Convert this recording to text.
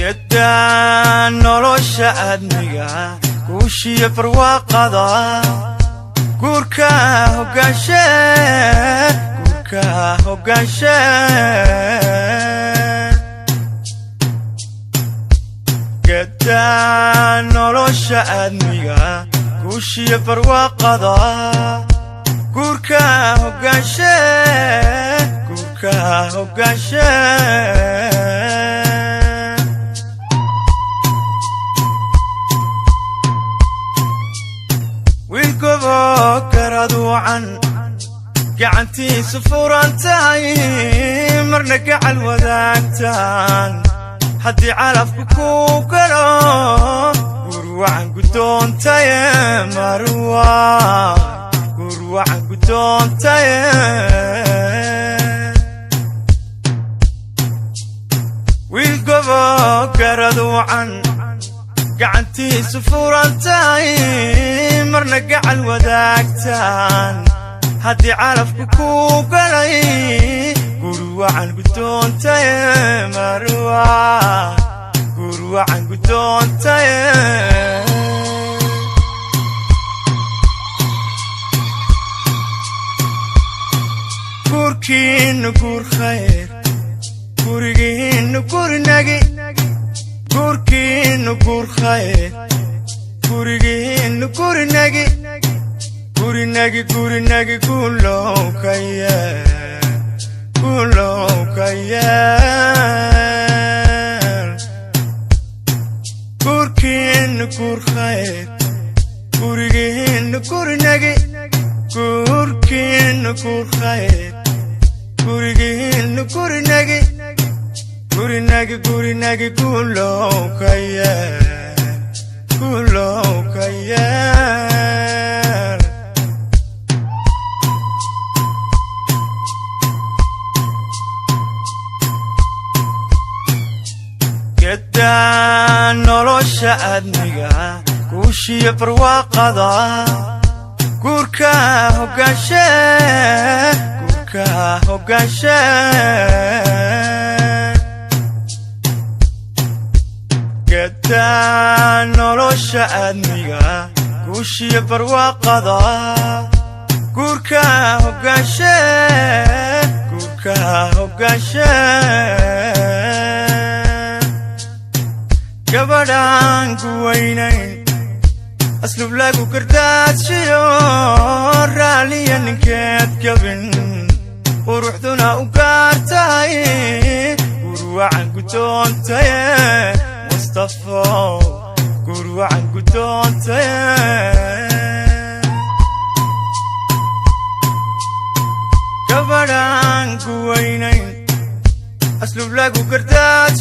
جدا nolosha adniga kuushiya barwaaqada guurka hogaanshe جدا nolosha adniga kuushiya barwaaqada guurka hogaanshe كردوعا قعنتي سفورانتاي مرنا قعل وذاكتان حدي عرف كوكرو قروعا قدون تاي مروان قروعا قدون تاي ويلقبو كردوعا قعنتي سفورانتاي مرنا قعل وذاكتان هدي عرف كوكري قروا عن قدون تاي مروان قروا عن قدون تاي قوركين نقور خير قوركين نقور ناقي قوركين نقور خير قوركين نقور ناقي قورناقي كله كيان قوركين نقور خير قوركين نقور ناقي قوركين نقور خير قوركين نقور ناقي قورناقي كله كيان جدا nolosha adniga kuushiya barwaaqada guurka hogaanshe جدا nolosha adniga kuushiya barwaaqada guurka hogaanshe gabadhaan ku weynayn aslub lagu kardaadshiyo raaliya ninkeed gabin quruxduna u gaartahay gurwacan gudoontaye mustafo gurwacan gudoontaye gabadhaan ku weynayn aslub lagu kardaad